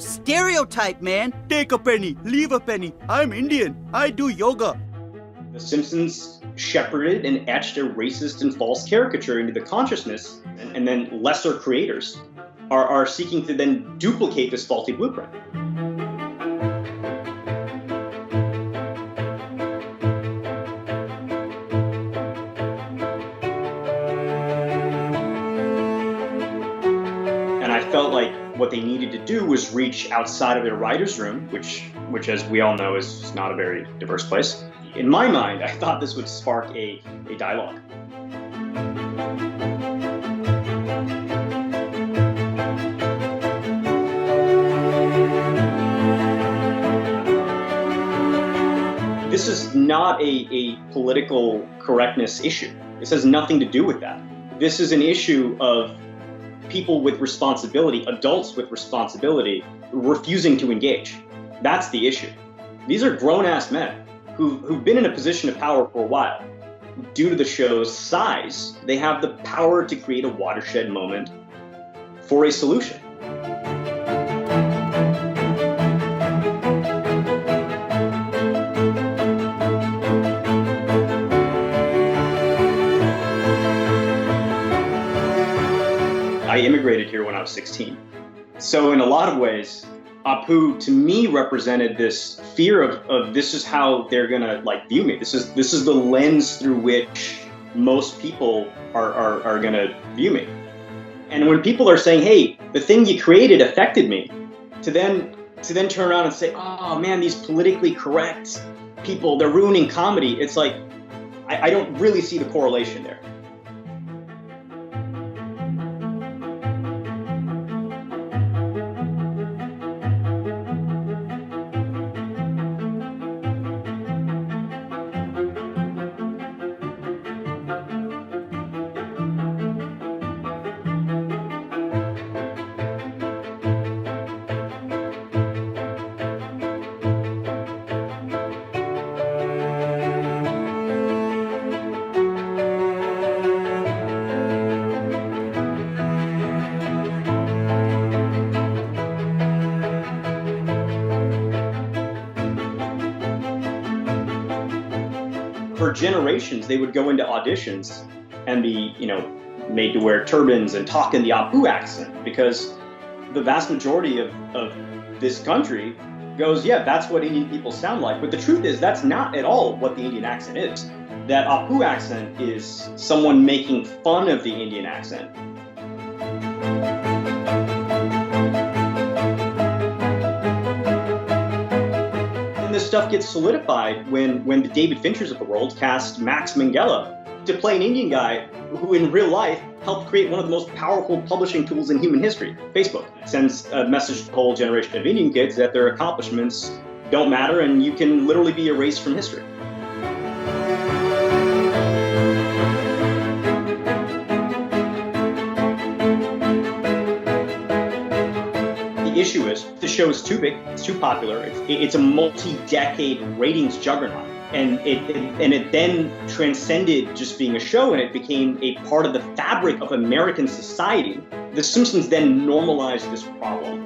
stereotype, man. Take a penny, leave a penny. I'm Indian. I do yoga. The Simpsons shepherded and etched a racist and false caricature into the consciousness, and then lesser creators are seeking to then duplicate this faulty blueprint. And I felt like what they needed to do was reach outside of their writer's room, which as we all know is not a very diverse place. In my mind, I thought this would spark a dialogue. This is not a political correctness issue. This has nothing to do with that. This is an issue of people with responsibility, adults with responsibility, refusing to engage. That's the issue. These are grown-ass men who've been in a position of power for a while. Due to the show's size, they have the power to create a watershed moment for a solution. I immigrated here when I was 16. So in a lot of ways, Apu to me represented this fear of this is how they're gonna view me. This is the lens through which most people are gonna view me. And when people are saying, hey, the thing you created affected me, to then turn around and say, oh man, these politically correct people, they're ruining comedy. It's like, I don't really see the correlation there. For generations, they would go into auditions and be, made to wear turbans and talk in the Apu accent, because the vast majority of this country goes, yeah, that's what Indian people sound like. But the truth is, that's not at all what the Indian accent is. That Apu accent is someone making fun of the Indian accent. This stuff gets solidified when the David Finchers of the world cast Max Minghella to play an Indian guy who in real life helped create one of the most powerful publishing tools in human history, Facebook. It sends a message to the whole generation of Indian kids that their accomplishments don't matter and you can literally be erased from history. The issue is, the show is too big, it's too popular, it's a multi-decade ratings juggernaut. And it then transcended just being a show, and it became a part of the fabric of American society. The Simpsons then normalized this problem.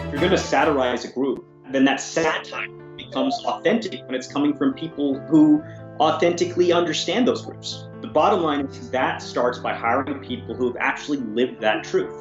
If you're going to satirize a group, then that satire becomes authentic when it's coming from people who authentically understand those groups. The bottom line is that starts by hiring people who have actually lived that truth.